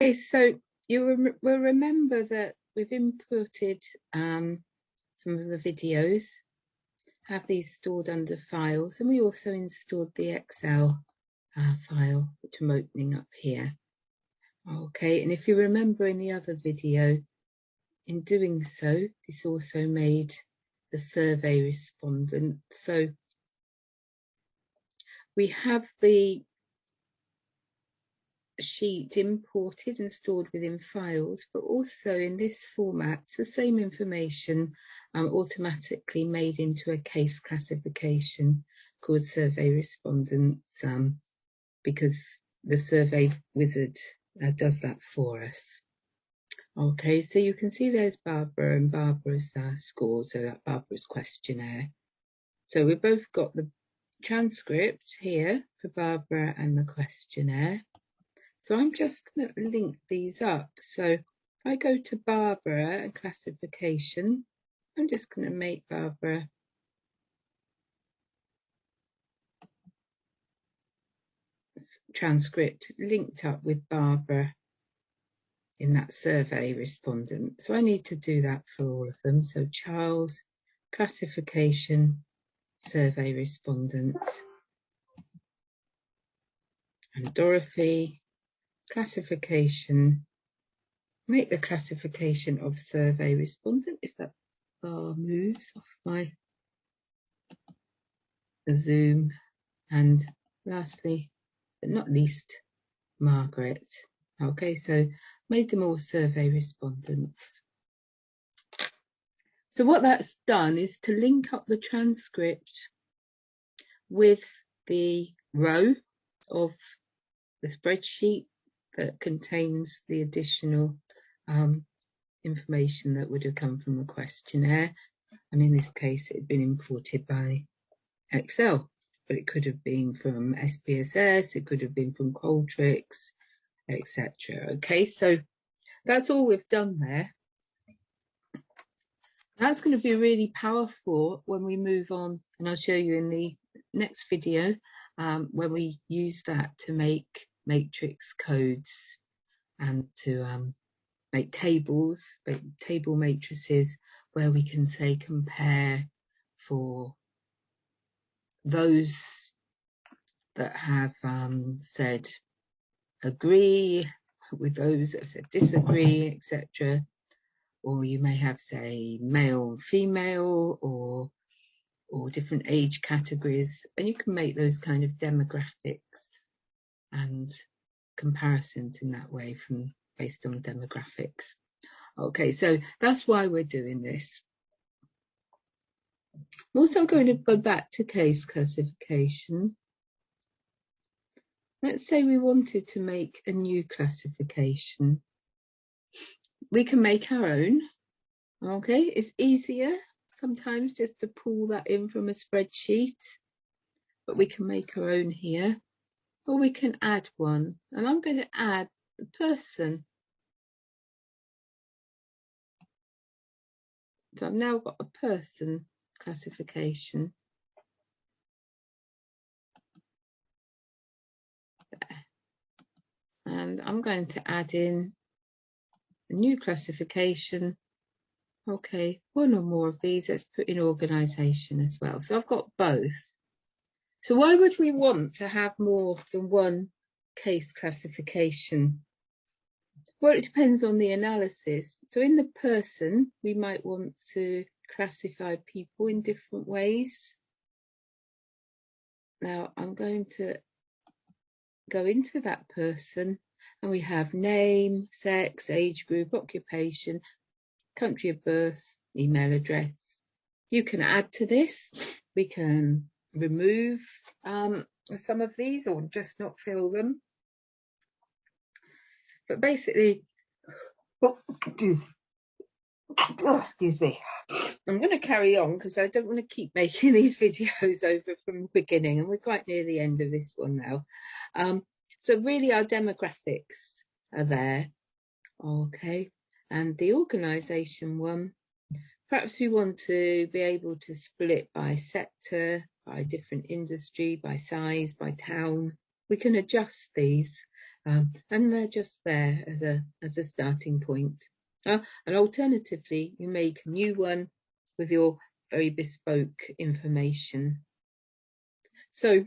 Okay, so you will remember that we've inputted some of the videos, have these stored under files, and we also installed the Excel file, which I'm opening up here. Okay, and if you remember in the other video, in doing so, this also made the survey respondent. So we have the sheet imported and stored within files, but also in this format, it's the same information automatically made into a case classification called survey respondents, because the survey wizard does that for us. Okay, so you can see there's Barbara and Barbara's score, so that Barbara's questionnaire. So we've both got the transcript here for Barbara and the questionnaire. So I'm just going to link these up. So if I go to Barbara and classification, I'm just going to make Barbara transcript linked up with Barbara in that survey respondent. So I need to do that for all of them. So Charles, classification, survey respondent, and Dorothy, classification, make the classification of survey respondent. If that bar moves off my Zoom, and lastly but not least, Margaret. Okay, so made them all survey respondents. So what that's done is to link up the transcript with the row of the spreadsheet that contains the additional information that would have come from the questionnaire. And in this case, it had been imported by Excel, but it could have been from SPSS, it could have been from Qualtrics, etc. Okay, so that's all we've done there. That's going to be really powerful when we move on, and I'll show you in the next video when we use that to make matrix codes and to make tables, table matrices, where we can say compare for those that have said agree with those that have said disagree, etc. Or you may have, say, male and female, or different age categories, and you can make those kind of demographics and comparisons in that way based on demographics. Okay, so that's why we're doing this. I'm also going to go back to case classification. Let's say we wanted to make a new classification. We can make our own. Okay, it's easier sometimes just to pull that in from a spreadsheet, but we can make our own here, or we can add one. And I'm going to add the person. So I've now got a person classification. There. And I'm going to add in a new classification. Okay, one or more of these. Let's put in organisation as well. So I've got both. So why would we want to have more than one case classification? Well, it depends on the analysis. So in the person, we might want to classify people in different ways. Now I'm going to go into that person, and we have name, sex, age group, occupation, country of birth, email address. You can add to this. We can remove some of these or just not fill them. But basically, excuse me, I'm going to carry on because I don't want to keep making these videos over from the beginning, and we're quite near the end of this one now. So really our demographics are there. Okay, and the organisation one, perhaps we want to be able to split by sector, by different industry, by size, by town. We can adjust these, and they're just there as a starting point. And alternatively, you make a new one with your very bespoke information. So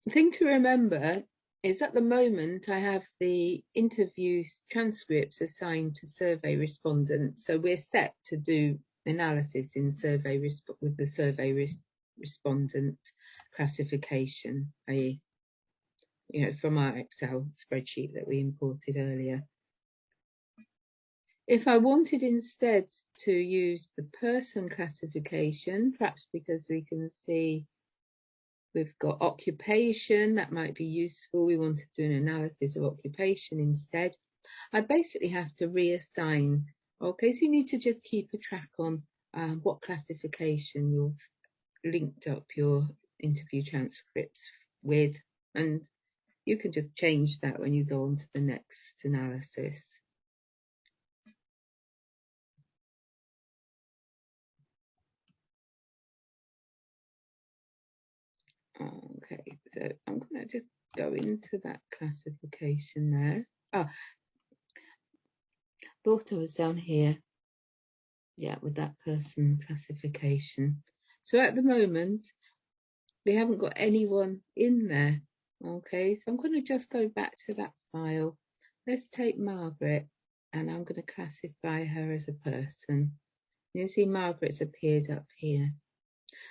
the thing to remember is at the moment I have the interview transcripts assigned to survey respondents. So we're set to do analysis in survey with the survey respondent classification, i.e., from our Excel spreadsheet that we imported earlier. If I wanted instead to use the person classification, perhaps because we can see we've got occupation, that might be useful. We want to do an analysis of occupation instead. I basically have to reassign. Okay, so you need to just keep a track on what classification you've linked up your interview transcripts with, and you can just change that when you go on to the next analysis. Okay, so I'm going to just go into that classification there. Thought I was down here. Yeah, with that person classification. So at the moment, we haven't got anyone in there. Okay, so I'm going to just go back to that file. Let's take Margaret, and I'm going to classify her as a person. You see Margaret's appeared up here.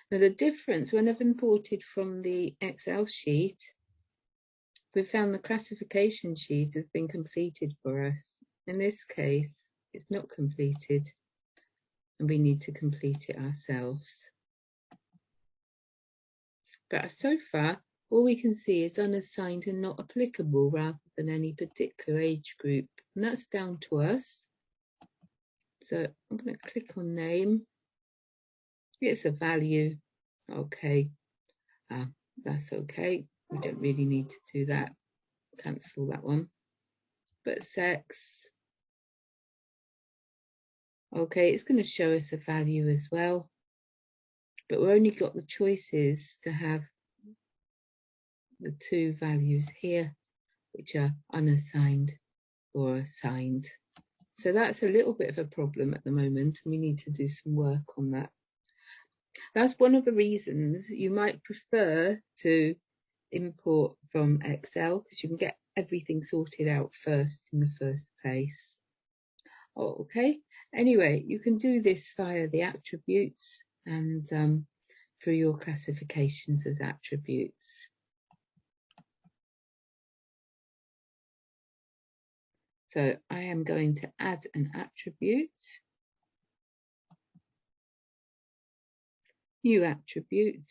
Now the difference, when I've imported from the Excel sheet, we've found the classification sheet has been completed for us. In this case, it's not completed, and we need to complete it ourselves. But so far, all we can see is unassigned and not applicable rather than any particular age group, and that's down to us. So I'm going to click on name. It's a value. Okay, that's okay. We don't really need to do that. Cancel that one. But sex. Okay, it's going to show us a value as well. But we've only got the choices to have the two values here, which are unassigned or assigned. So that's a little bit of a problem at the moment, and we need to do some work on that. That's one of the reasons you might prefer to import from Excel, because you can get everything sorted out first in the first place. Okay, anyway, you can do this via the attributes and through your classifications as attributes. So I am going to add an attribute, new attribute.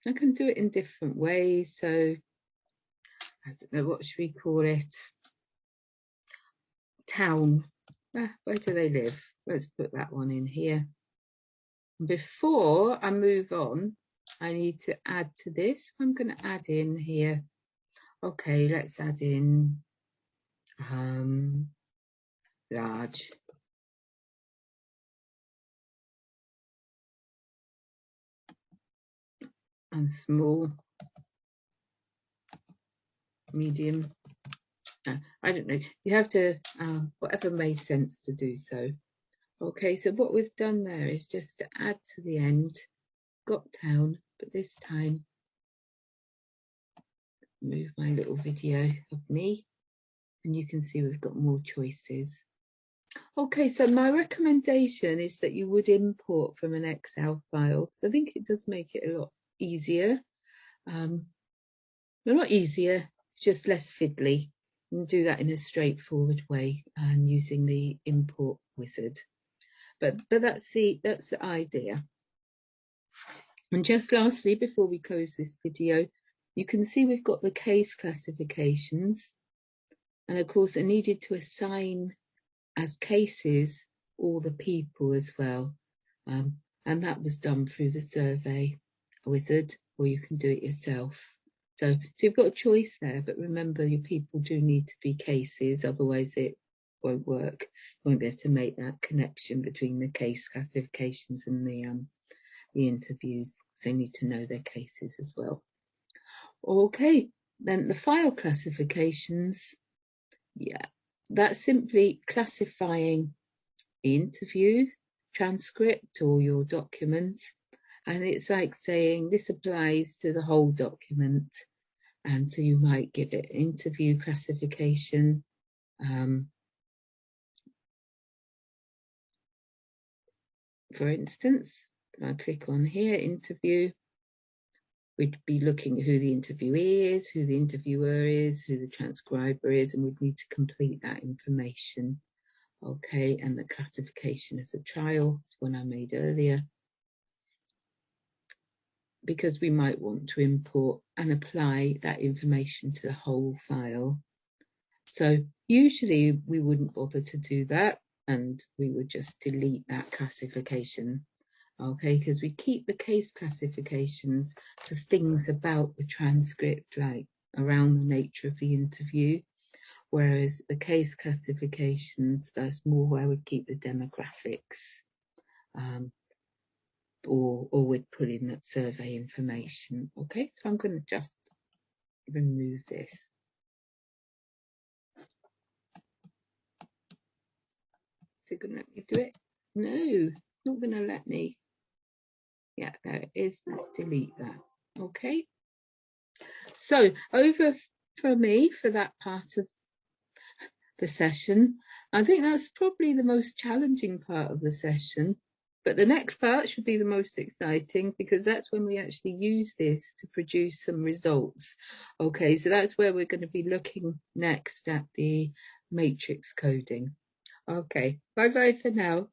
I can do it in different ways. So I don't know, what should we call it? Town. Where do they live? Let's put that one in here. Before I move on, I need to add to this. I'm going to add in here. Okay, let's add in large. And small, medium. I don't know. You have to, whatever made sense to do so. Okay, so what we've done there is just to add to the end, got town, but this time, move my little video of me, and you can see we've got more choices. Okay, so my recommendation is that you would import from an Excel file. So I think it does make it a lot easier. Well, not easier, it's just less fiddly. You can do that in a straightforward way and using the import wizard. But that's the idea. And just lastly, before we close this video, you can see we've got the case classifications, and of course I needed to assign as cases all the people as well, and that was done through the survey wizard, or you can do it yourself. So you've got a choice there, but remember your people do need to be cases, otherwise it won't work. You won't be able to make that connection between the case classifications and the interviews. They need to know their cases as well. Okay, Then the file classifications, yeah, that's simply classifying the interview transcript or your document, and it's like saying this applies to the whole document. And so you might give it interview classification. For instance, if I click on here, interview, we'd be looking at who the interviewee is, who the interviewer is, who the transcriber is, and we'd need to complete that information. Okay, and the classification as a trial, is one I made earlier, because we might want to import and apply that information to the whole file. So usually we wouldn't bother to do that, and we would just delete that classification. Okay, because we keep the case classifications for things about the transcript, like around the nature of the interview, whereas the case classifications, that's more where we keep the demographics, or we'd put in that survey information. Okay, so I'm going to just remove this. Is it going to let me do it? No, it's not going to let me. Yeah, there it is. Let's delete that. Okay. So over for me for that part of the session. I think that's probably the most challenging part of the session. But the next part should be the most exciting, because that's when we actually use this to produce some results. Okay, so that's where we're going to be looking next at the matrix coding. Okay, bye-bye for now.